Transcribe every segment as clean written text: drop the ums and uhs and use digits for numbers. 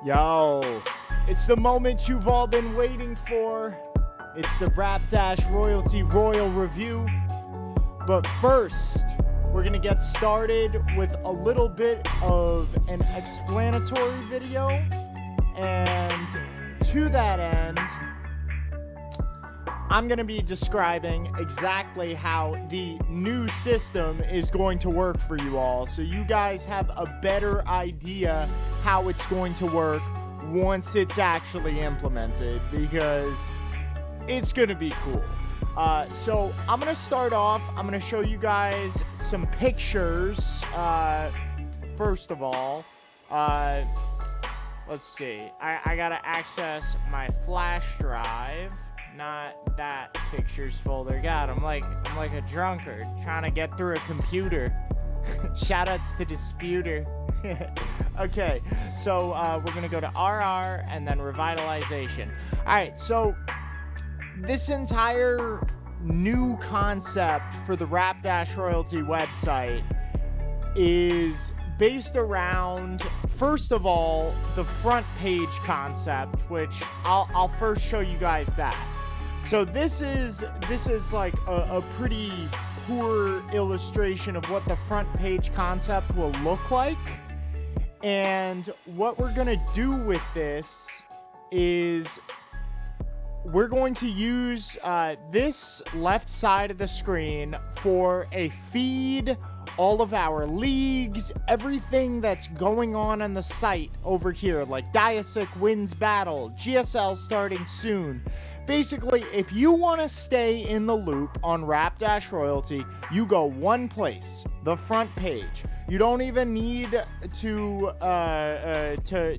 Yo, it's the moment you've all been waiting for. It's the Rap-Royalty Royal Review. But first, we're going to get started with a little bit of an explanatory video. And to that end, I'm going to be describing exactly how the new system is going to work for you all, so you guys have a better idea how it's going to work once it's actually implemented, because it's going to be cool. So I'm going to start off. I'm going to show you guys some pictures. First of all, let's see. I got to access my flash drive. Not that pictures folder. God, I'm like a drunkard trying to get through a computer. Shoutouts to Disputer. Okay, so we're gonna go to RR and then Revitalization. Alright, so this entire new concept for the Rap-Royalty website is based around, first of all, the front page concept, which I'll first show you guys that. So this is like a pretty poor illustration of what the front page concept will look like. And what we're gonna do with this is we're going to use this left side of the screen for a feed, all of our leagues, everything that's going on the site over here, like Diasic wins battle, GSL starting soon. Basically, if you want to stay in the loop on Rap-Royalty, you go one place, the front page. You don't even need to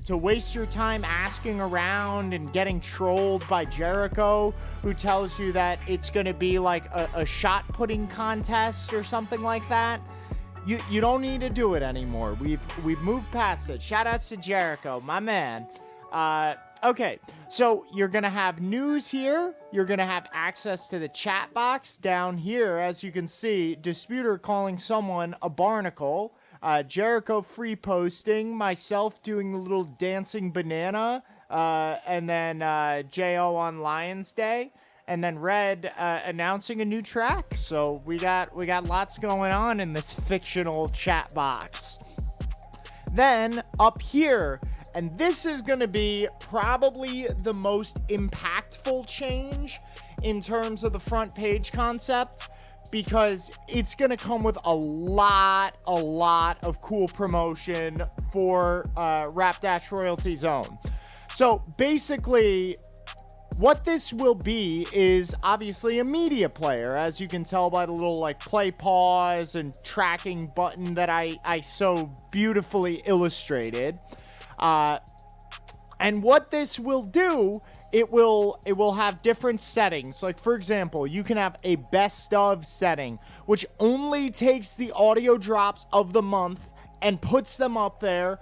waste your time asking around and getting trolled by Jericho, who tells you that it's going to be like a shot putting contest or something like that. You don't need to do it anymore. We've moved past it. Shoutouts to Jericho, my man. Okay, so you're going to have news here. You're going to have access to the chat box down here. As you can see, Disputer calling someone a barnacle. Jericho free posting. Myself doing the little dancing banana. And then J.O. on Lions Day. And then Red announcing a new track. So we got lots going on in this fictional chat box. Then up here, and this is going to be probably the most impactful change in terms of the front page concept, because it's going to come with a lot of cool promotion for Rap-Royalty Zone. So basically, what this will be is obviously a media player, as you can tell by the little like play pause and tracking button that I so beautifully illustrated. And what this will do, it will have different settings. Like, for example, you can have a best of setting, which only takes the audio drops of the month and puts them up there.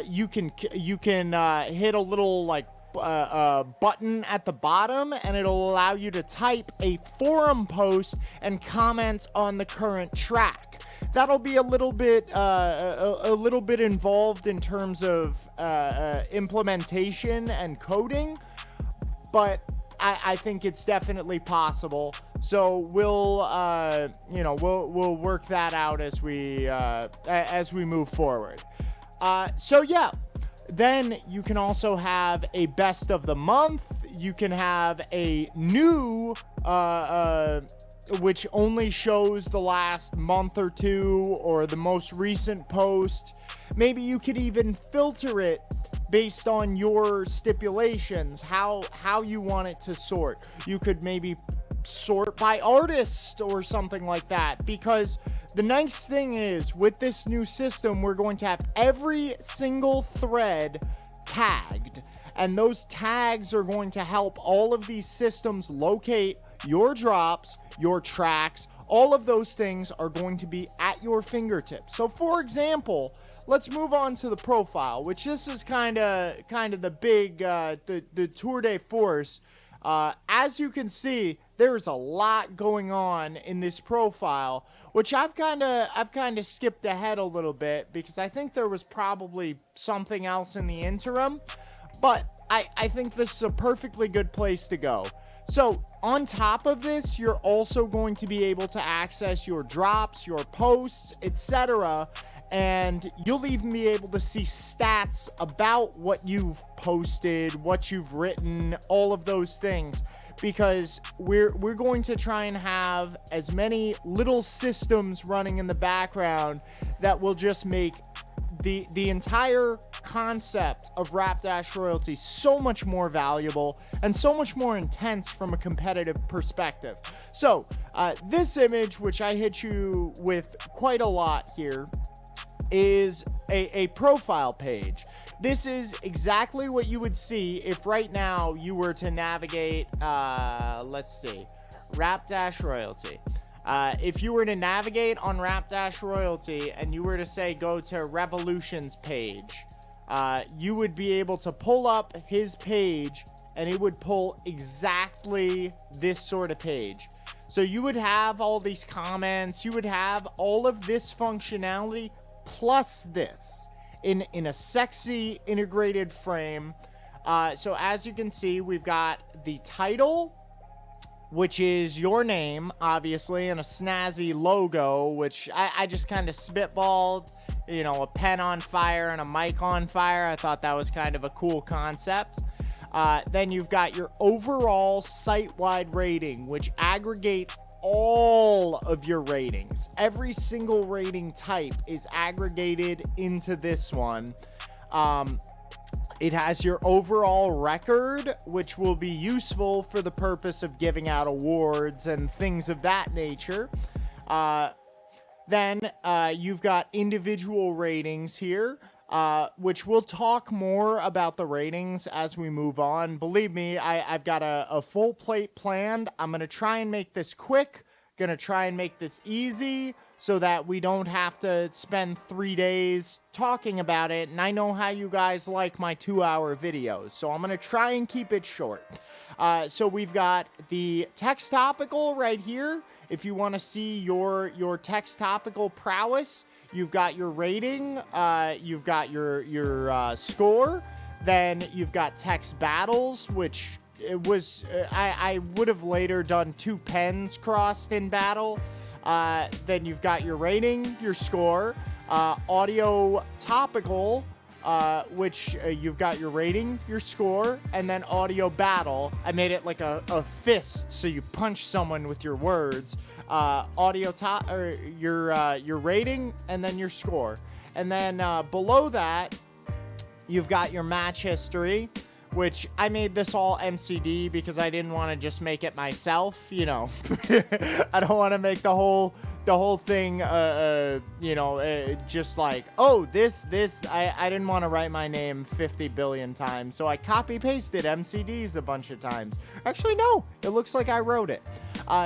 You can hit a little like button at the bottom, and it'll allow you to type a forum post and comment on the current track. That'll be a little bit involved in terms of implementation and coding, but I think it's definitely possible. So we'll work that out as we move forward. So yeah. Then you can also have a best of the month. You can have a new, which only shows the last month or two or the most recent post. Maybe you could even filter it based on your stipulations, how you want it to sort. You could maybe sort by artist or something like that, because the nice thing is, with this new system, we're going to have every single thread tagged, and those tags are going to help all of these systems locate your drops, your tracks. All of those things are going to be at your fingertips. So for example, let's move on to the profile, which this is kind of the big the tour de force. As you can see, there's a lot going on in this profile, which I've kind of skipped ahead a little bit because I think there was probably something else in the interim. But I think this is a perfectly good place to go. So on top of this, you're also going to be able to access your drops, your posts, etc. And you'll even be able to see stats about what you've posted, what you've written, all of those things. Because we're going to try and have as many little systems running in the background that will just make the entire concept of Rapdash royalty so much more valuable and so much more intense from a competitive perspective. So this image, which I hit you with quite a lot here, is a profile page. This is exactly what you would see if right now you were to navigate, let's see, Rapdash royalty. If you were to navigate on Rapdash royalty and you were to say go to Revolution's page, you would be able to pull up his page and it would pull exactly this sort of page. So you would have all these comments, you would have all of this functionality plus this in a sexy integrated frame. So as you can see, we've got the title, which is your name, obviously, and a snazzy logo, which I just kind of spitballed, you know, a pen on fire and a mic on fire. I thought that was kind of a cool concept. Then you've got your overall site-wide rating, which aggregates all of your ratings. Every single rating type is aggregated into this one. It has your overall record, which will be useful for the purpose of giving out awards and things of that nature. Then you've got individual ratings here, which we'll talk more about the ratings as we move on. Believe me, I've got a full plate planned. I'm going to try and make this quick, going to try and make this easy, so that we don't have to spend 3 days talking about it. And I know how you guys like my 2-hour videos, so I'm going to try and keep it short. So we've got the text topical right here. If you want to see your text topical prowess, you've got your rating, you've got your score, then you've got text battles, which it was, I would have later done 2 pens crossed in battle. Then you've got your rating, your score, audio topical, which you've got your rating, your score, and then audio battle. I made it like a fist, so you punch someone with your words. Audio or your rating, and then your score. And then below that, you've got your match history, which I made this all MCD because I didn't want to just make it myself, you know. I don't want to make the whole thing, you know, just like, oh, this, I didn't want to write my name 50 billion times, so I copy-pasted MCDs a bunch of times. Actually, no, it looks like I wrote it.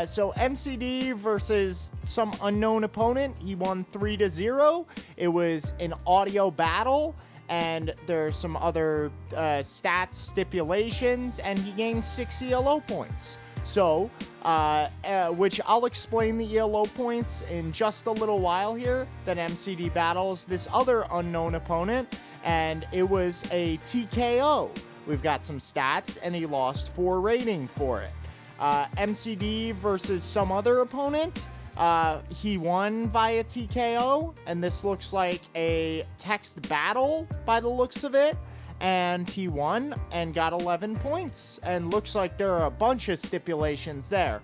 So MCD versus some unknown opponent, he won 3-0. It was an audio battle, and there's some other stats stipulations, and he gained 6 ELO points. So, which I'll explain the ELO points in just a little while here. Then MCD battles this other unknown opponent, and it was a TKO. We've got some stats, and he lost 4 rating for it. MCD versus some other opponent. He won via TKO, and this looks like a text battle by the looks of it, and he won and got 11 points, and looks like there are a bunch of stipulations there.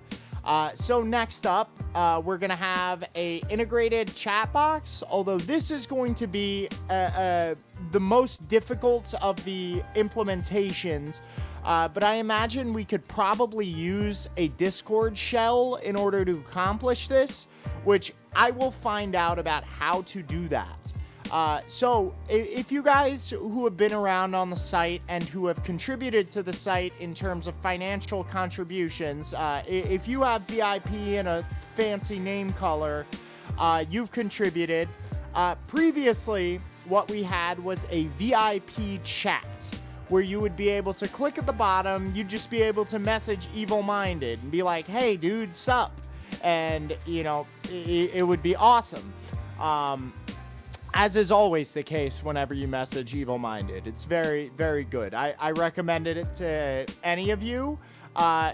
So next up, we're going to have a integrated chat box, although this is going to be the most difficult of the implementations. But I imagine we could probably use a Discord shell in order to accomplish this, which I will find out about how to do that. So if you guys who have been around on the site and who have contributed to the site in terms of financial contributions, if you have VIP and a fancy name color, you've contributed. Previously, what we had was a VIP chat, where you would be able to click at the bottom, you'd just be able to message Evil Minded and be like, hey dude, sup? And, you know, it would be awesome. as is always the case whenever you message Evil Minded. It's very, very good. I recommended it to any of you.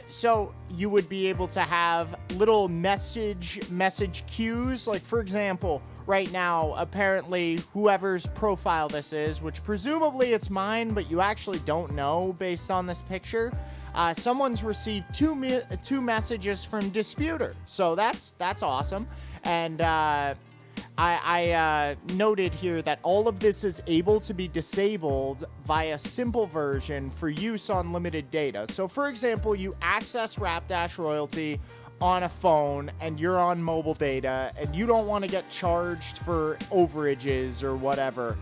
So you would be able to have little message cues. Like, for example, right now, apparently whoever's profile this is, which presumably it's mine, but you actually don't know based on this picture. Someone's received two messages from Disputer. So that's awesome. And, I noted here that all of this is able to be disabled via simple version for use on limited data. So, for example, you access Rapdash Royalty on a phone and you're on mobile data and you don't want to get charged for overages or whatever.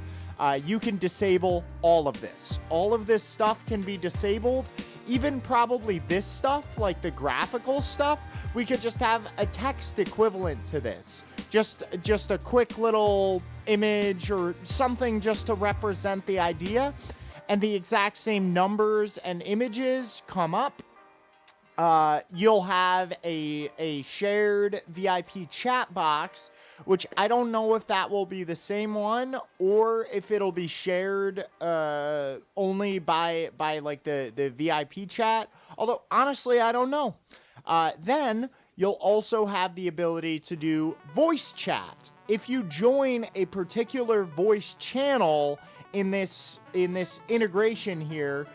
You can disable all of this. All of this stuff can be disabled. Even probably this stuff, like the graphical stuff, we could just have a text equivalent to this. Just a quick little image or something just to represent the idea, and the exact same numbers and images come up. You'll have a shared VIP chat box, which I don't know if that will be the same one or if it'll be shared only by like the VIP chat. Although honestly, I don't know. Then you'll also have the ability to do voice chat. If you join a particular voice channel in this integration here,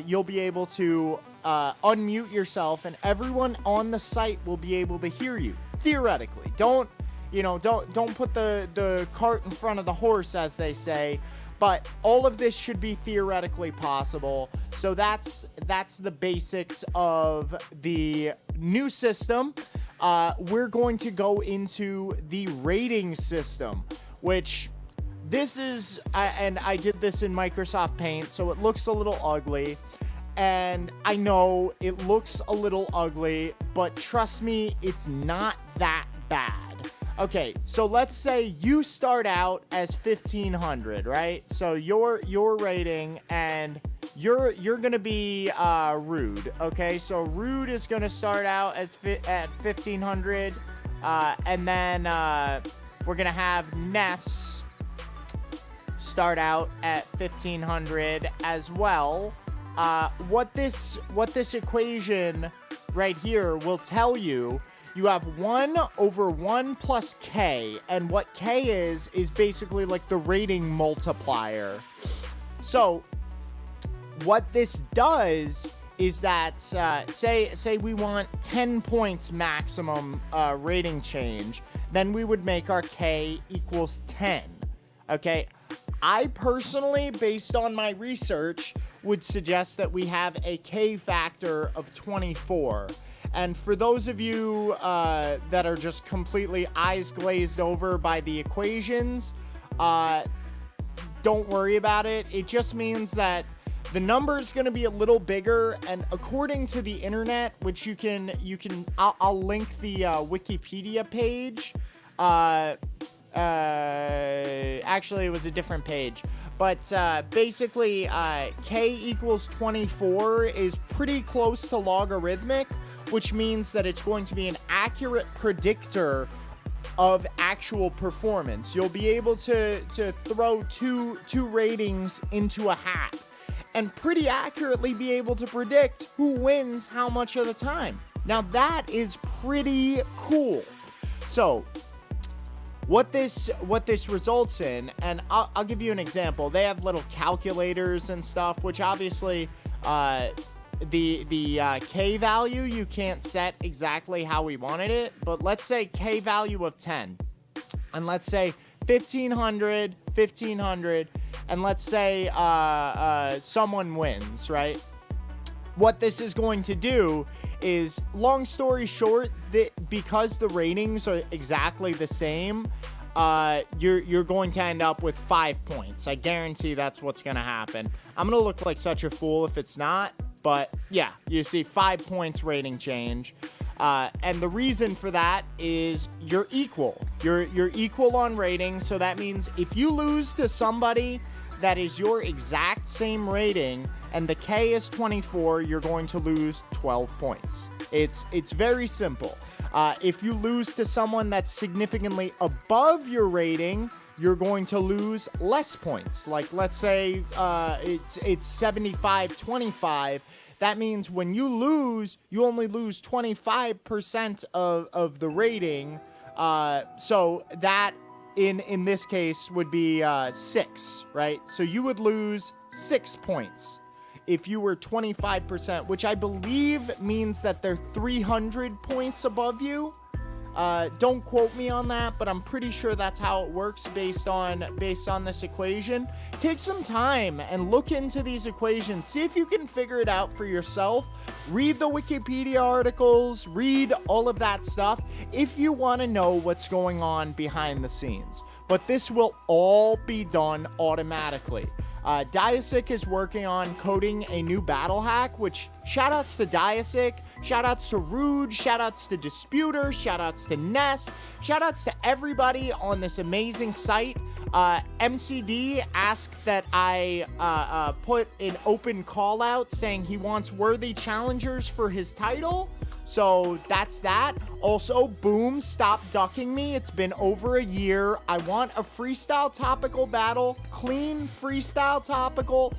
you'll be able to unmute yourself, and everyone on the site will be able to hear you. Theoretically, don't put the cart in front of the horse, as they say. But all of this should be theoretically possible. So that's the basics of the new system. We're going to go into the rating system, which this is, and I did this in Microsoft Paint, so it looks a little ugly. And I know it looks a little ugly, but trust me, it's not that bad. Okay, so let's say you start out as 1500, right? So your rating, and you're gonna be Rude. Okay, so Rude is gonna start out at 1500, and then we're gonna have Ness start out at 1500 as well. What this equation right here will tell you. You have 1 over 1 plus K, and what K is basically like the rating multiplier. So what this does is that, say we want 10 points maximum rating change, then we would make our K equals 10. Okay, I personally, based on my research, would suggest that we have a K factor of 24. And for those of you that are just completely eyes glazed over by the equations, don't worry about it. It just means that the number is going to be a little bigger, and according to the internet, which I'll link the Wikipedia page. Actually, it was a different page. But basically, K equals 24 is pretty close to logarithmic, which means that it's going to be an accurate predictor of actual performance. You'll be able to throw two ratings into a hat and pretty accurately be able to predict who wins how much of the time. Now that is pretty cool. So what this results in, and I'll give you an example. They have little calculators and stuff, which obviously the K value you can't set exactly how we wanted it, but let's say K value of 10, and let's say 1500, and let's say someone wins, right? What this is going to do is, long story short, because the ratings are exactly the same, you're going to end up with 5 points. I guarantee that's what's going to happen. I'm going to look like such a fool if it's not, but yeah, you see 5 points rating change. And the reason for that is you're equal. You're equal on rating, so that means if you lose to somebody that is your exact same rating and the K is 24, you're going to lose 12 points. It's very simple. If you lose to someone that's significantly above your rating, you're going to lose less points. Like, let's say it's 75-25. That means when you lose, you only lose 25% of the rating. So that in this case would be 6, right? So you would lose 6 points if you were 25%, which I believe means that they're 300 points above you. Don't quote me on that, but I'm pretty sure that's how it works based on this equation. Take some time and look into these equations. See if you can figure it out for yourself. Read the Wikipedia articles, read all of that stuff if you want to know what's going on behind the scenes. But this will all be done automatically. Diasic is working on coding a new battle hack, which shoutouts to Diasic, shoutouts to Rude, shoutouts to Disputer, shoutouts to Ness, shoutouts to everybody on this amazing site. MCD asked that I put an open call out saying he wants worthy challengers for his title. So that's that. Also, Boom, stop ducking me. It's been over a year. I want a freestyle topical battle. Clean freestyle topical.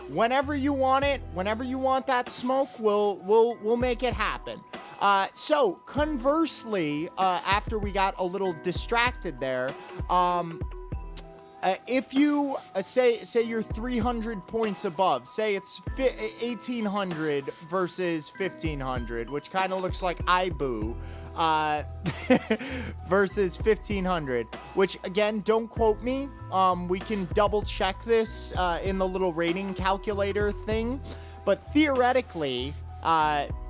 Whenever you want it, whenever you want that smoke, we'll make it happen. So conversely, after we got a little distracted there, if you say you're 300 points above, say it's 1800 versus 1500, which kind of looks like Ibu, versus 1500, which again, don't quote me. We can double check this in the little rating calculator thing, but theoretically,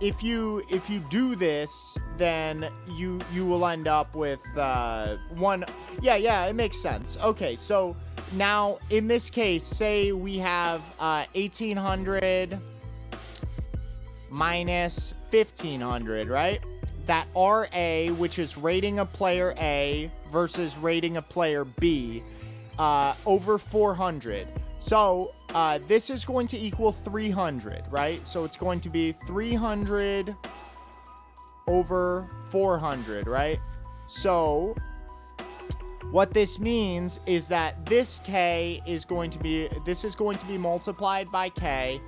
if you do this, then you will end up with one. Yeah, it makes sense. Okay, so now in this case, say we have 1800 minus 1500, right? That RA, which is rating a player A versus rating a player B, over 400. So this is going to equal 300, right? So it's going to be 300 over 400, right? So what this means is that this K is going to be, this is going to be multiplied by K.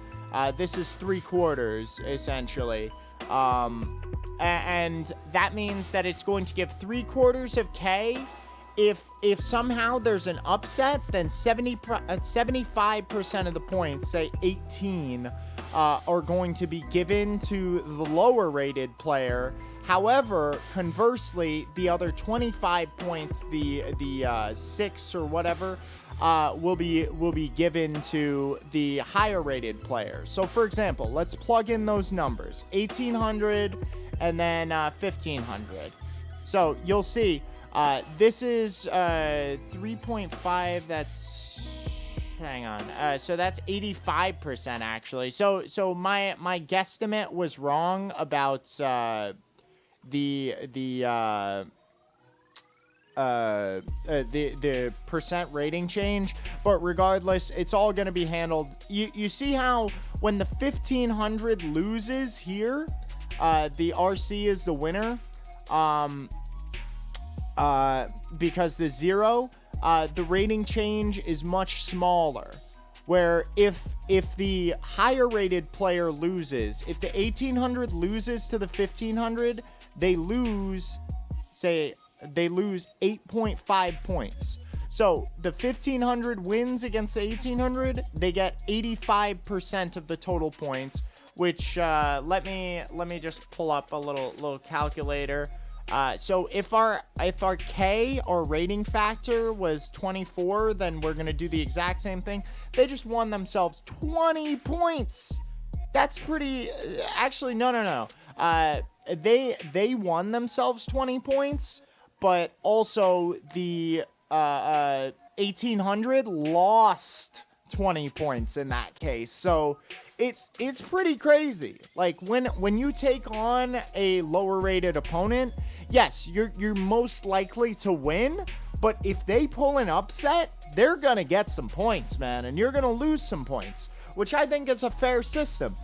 This is 3/4 essentially. And that means that it's going to give 3/4 of K. If somehow there's an upset, then 75% of the points, say 18, are going to be given to the lower rated player. However, conversely, the other 25 points, the 6 or whatever, will be given to the higher rated player. So for example, let's plug in those numbers, 1800 and then 1500. So you'll see, this is 3.5. That's, hang on. So that's 85% actually. So my guesstimate was wrong about the percent rating change, but regardless, it's all going to be handled. You see how when the 1500 loses here, the RC is the winner, because the 0, the rating change is much smaller. Where if the higher rated player loses, if the 1800 loses to the 1500, they lose 8.5 points. So the 1500 wins against the 1800, they get 85% of the total points, which let me just pull up a little calculator. So if our K, our rating factor, was 24, then we're gonna do the exact same thing. They just won themselves 20 points. That's pretty. Actually, no. They won themselves 20 points, but also the 1800 lost 20 points in that case. So it's pretty crazy. Like when you take on a lower rated opponent, yes, you're most likely to win, but if they pull an upset, they're gonna get some points, man, and you're gonna lose some points, which I think is a fair system.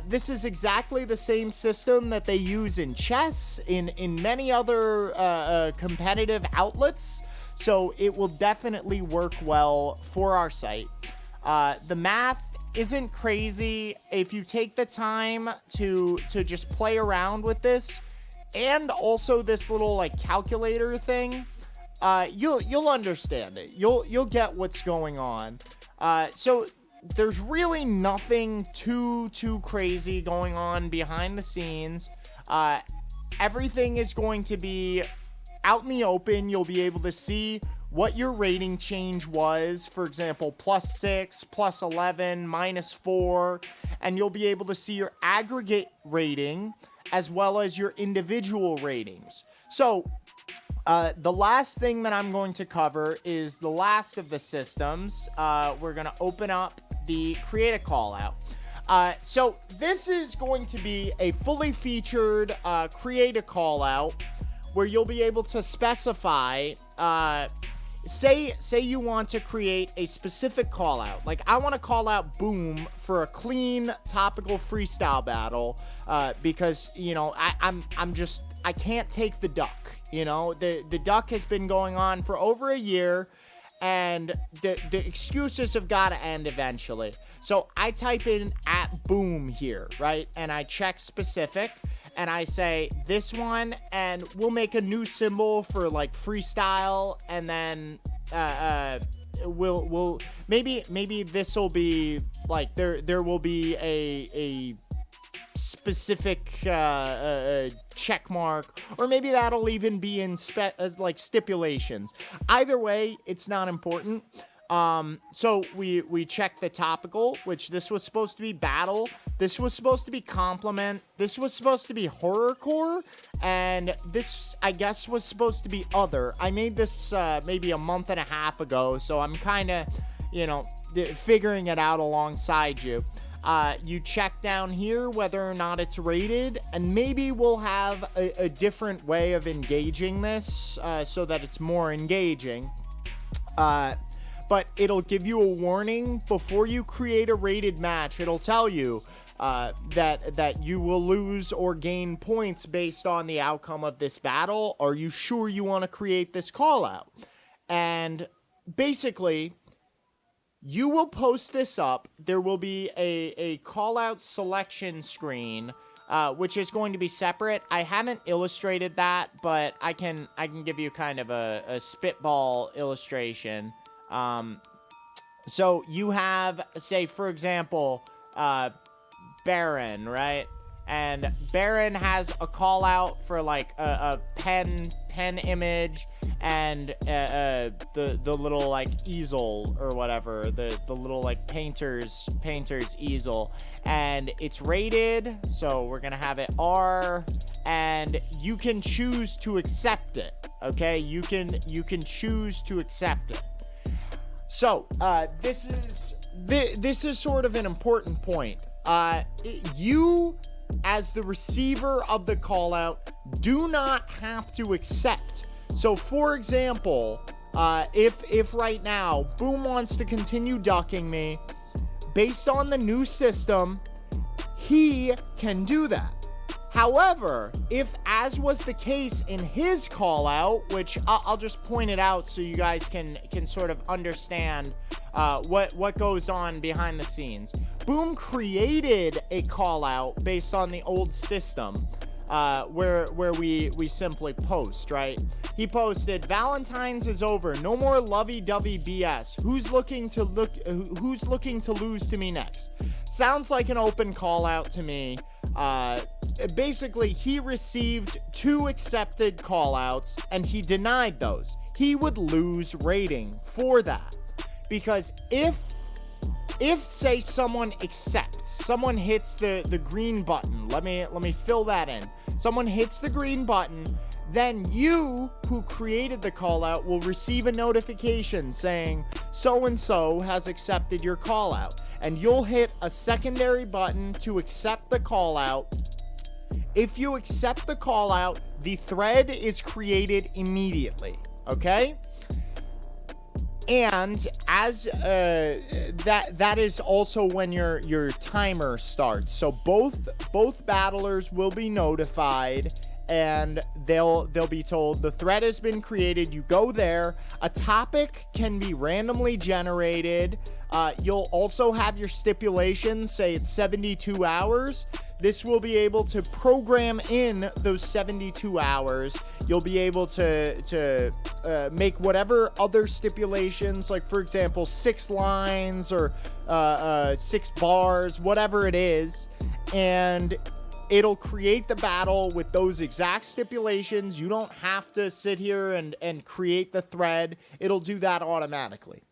This is exactly the same system that they use in chess, in many other competitive outlets. So it will definitely work well for our site. The math isn't crazy if you take the time to just play around with this, and also this little like calculator thing. You'll understand it. You'll get what's going on. So there's really nothing too crazy going on behind the scenes. Everything is going to be out in the open. You'll be able to see what your rating change was, for example, +6, +11, -4, and you'll be able to see your aggregate rating as well as your individual ratings. So the last thing that I'm going to cover is the last of the systems. We're going to open up the create a call out. So this is going to be a fully featured create a call out where you'll be able to specify, say you want to create a specific call out. Like I want to call out Boom for a clean topical freestyle battle, because, you know, I can't take the duck. You know, the duck has been going on for over a year, and the excuses have got to end eventually. So I type in @Boom here, right? And I check specific, and I say this one, and we'll make a new symbol for like freestyle, and then we'll maybe this will be like there will be a specific check mark, or maybe that'll even be in like stipulations. Either way, it's not important. So we check the topical, which this was supposed to be battle, this was supposed to be compliment, this was supposed to be horrorcore, and this I guess was supposed to be other. I made this maybe a month and a half ago, so I'm kind of, you know, figuring it out alongside you. You check down here whether or not it's rated, and maybe we'll have a different way of engaging this so that it's more engaging. But it'll give you a warning before you create a rated match. It'll tell you that you will lose or gain points based on the outcome of this battle. Are you sure you want to create this call out? And basically, you will post this up. There will be a call out selection screen, which is going to be separate. I haven't illustrated that, but I can give you kind of a spitball illustration. So you have, say, for example, Baron, right? And Baron has a call out for like a pen image, and the little like easel or whatever, the little like painter's easel, and it's rated, so we're gonna have it R, and you can choose to accept it. Okay, you can choose to accept it. So this is sort of an important point. You, as the receiver of the call out, do not have to accept. So for example, if right now Boom wants to continue ducking me, based on the new system, he can do that. However, if, as was the case in his call out, which I'll just point it out so you guys can sort of understand what goes on behind the scenes. Boom created a call out based on the old system, where we simply post, right? He posted, "Valentine's is over. No more lovey-dovey BS. Who's looking to lose to me next?" Sounds like an open call out to me. Basically, he received 2 accepted callouts, and he denied those. He would lose rating for that, because if say someone accepts, someone hits the green button, let me fill that in. Someone hits the green button, then you, who created the call out, will receive a notification saying so and so has accepted your call out, and you'll hit a secondary button to accept the call out. If you accept the call out, the thread is created immediately, okay? And as that is also when your timer starts. So both battlers will be notified, and they'll be told the thread has been created. You go there. A topic can be randomly generated. You'll also have your stipulations, say it's 72 hours. This will be able to program in those 72 hours. You'll be able to make whatever other stipulations, like for example, 6 lines or 6 bars, whatever it is, and it'll create the battle with those exact stipulations. You don't have to sit here and create the thread. It'll do that automatically.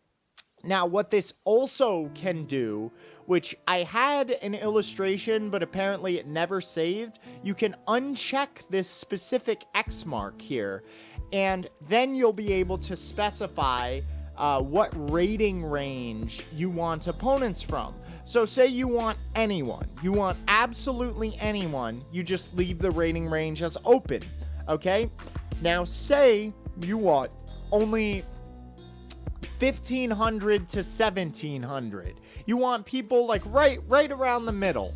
Now, what this also can do, which I had an illustration, but apparently it never saved, you can uncheck this specific X mark here, and then you'll be able to specify what rating range you want opponents from. So say you want anyone, you want absolutely anyone, you just leave the rating range as open, okay? Now say you want only 1,500 to 1,700. You want people like right around the middle.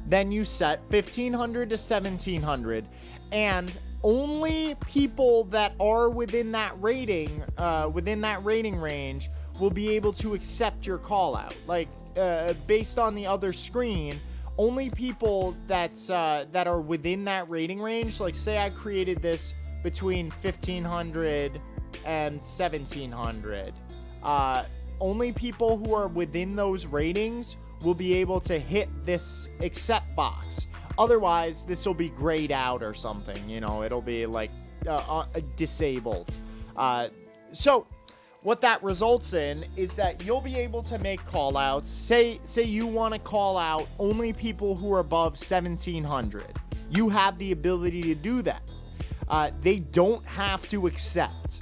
Then you set 1,500 to 1,700, and only people that are within that rating range will be able to accept your call out. Like based on the other screen, only people that are within that rating range, like say I created this between 1,500 and 1,700, only people who are within those ratings will be able to hit this accept box. Otherwise, this will be grayed out or something, you know, it'll be like disabled. So what that results in is that you'll be able to make call outs. Say you want to call out only people who are above 1,700. You have the ability to do that. They don't have to accept.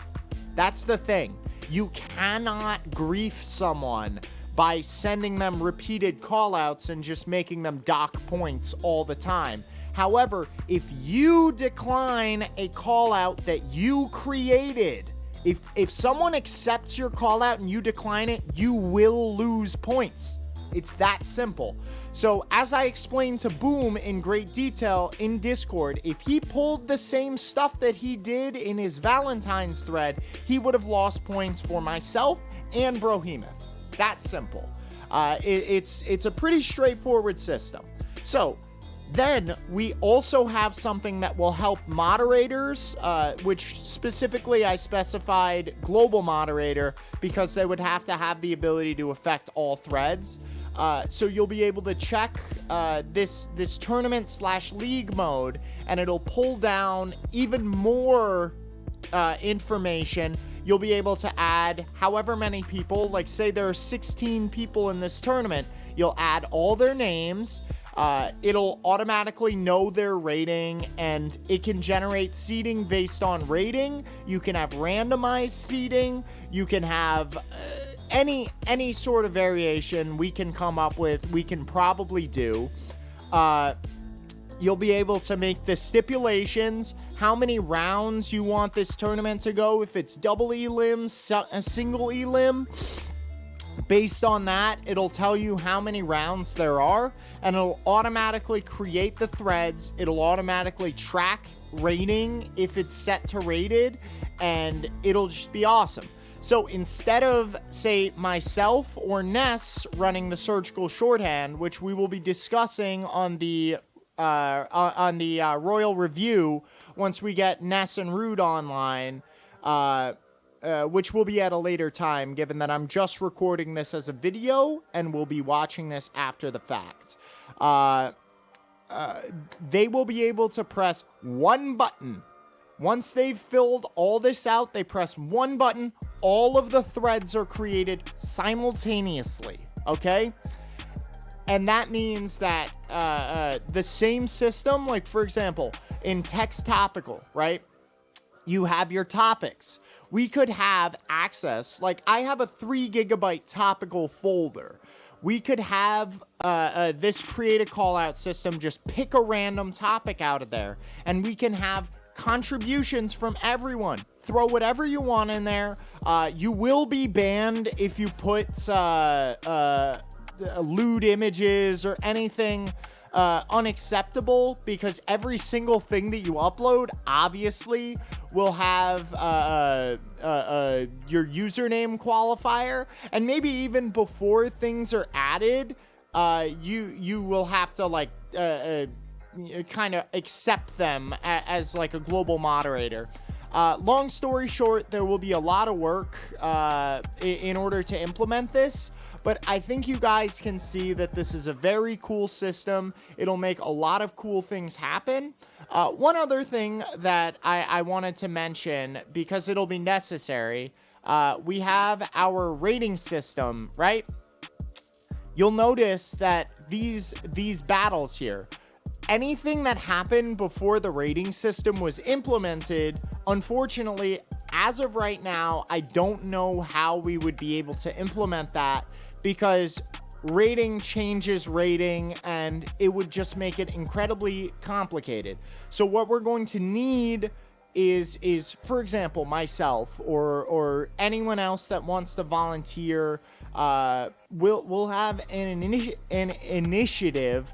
That's the thing. You cannot grief someone by sending them repeated callouts and just making them dock points all the time. However, if you decline a callout that you created, if someone accepts your callout and you decline it, you will lose points. It's that simple. So as I explained to Boom in great detail in Discord, if he pulled the same stuff that he did in his Valentine's thread, he would have lost points for myself and Brohemoth. That simple. It's a pretty straightforward system. So then we also have something that will help moderators, which specifically I specified global moderator because they would have to have the ability to affect all threads. So you'll be able to check this tournament/league mode, and it'll pull down even more information. You'll be able to add however many people, like say there are 16 people in this tournament, you'll add all their names. It'll automatically know their rating, and it can generate seeding based on rating. You can have randomized seeding. You can have any sort of variation we can come up with, we can probably do. You'll be able to make the stipulations, how many rounds you want this tournament to go, if it's double elim, a single elim. Based on that, it'll tell you how many rounds there are, and it'll automatically create the threads. It'll automatically track rating if it's set to rated, and it'll just be awesome. So instead of, say, myself or Ness running the surgical shorthand, which we will be discussing on the Royal Review once we get Ness and Rude online, which will be at a later time, given that I'm just recording this as a video and we'll be watching this after the fact. They will be able to press one button. Once they've filled all this out, they press one button. All of the threads are created simultaneously, okay? And that means that the same system, like for example, in text topical, right? You have your topics. We could have access, like I have a 3 GB topical folder. We could have this create a call out system just pick a random topic out of there, and we can have contributions from everyone. Throw whatever you want in there. You will be banned if you put lewd images or anything unacceptable, because every single thing that you upload obviously will have your username qualifier, and maybe even before things are added, you will have to like kind of accept them as like a global moderator. Long story short, there will be a lot of work in order to implement this, but I think you guys can see that this is a very cool system. It'll make a lot of cool things happen. One other thing that I wanted to mention, because it'll be necessary, we have our rating system, right? You'll notice that these battles here, anything that happened before the rating system was implemented, unfortunately, as of right now, I don't know how we would be able to implement that, because rating changes rating, and it would just make it incredibly complicated. So what we're going to need is for example, myself or anyone else that wants to volunteer, we'll have an initiative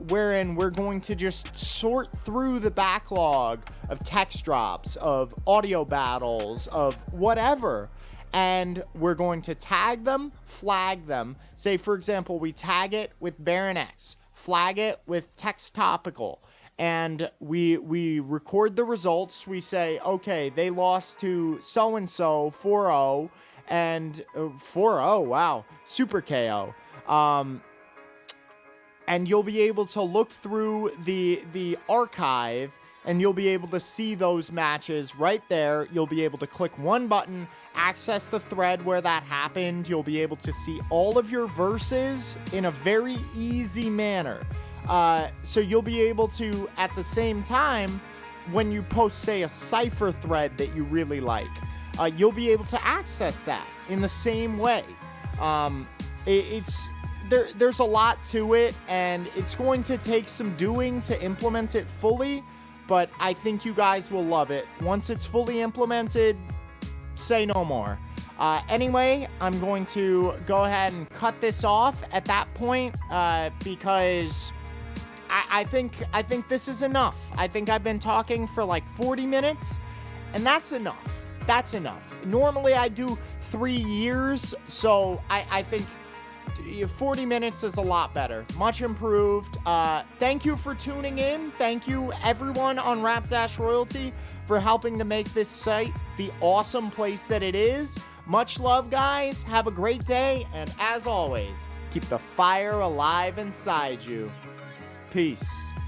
wherein we're going to just sort through the backlog of text drops, of audio battles, of whatever, and we're going to tag them, flag them. Say, for example, we tag it with Baron X, flag it with Text Topical, and we record the results. We say, okay, they lost to so-and-so 4-0, and 4-0, wow, super KO. And you'll be able to look through the archive, and you'll be able to see those matches right there. You'll be able to click one button, access the thread where that happened. You'll be able to see all of your verses in a very easy manner. So you'll be able to, at the same time, when you post, say, a Cypher thread that you really like, you'll be able to access that in the same way. There's a lot to it, and it's going to take some doing to implement it fully, but I think you guys will love it. Once it's fully implemented, say no more. Anyway, I'm going to go ahead and cut this off at that point, because I think this is enough. I think I've been talking for like 40 minutes, and that's enough. That's enough. Normally I do 3 years, so I think 40 minutes is a lot better. Much improved. Thank you for tuning in. Thank you, everyone on Rap-Royalty, for helping to make this site the awesome place that it is. Much love, guys. Have a great day. And as always, keep the fire alive inside you. Peace.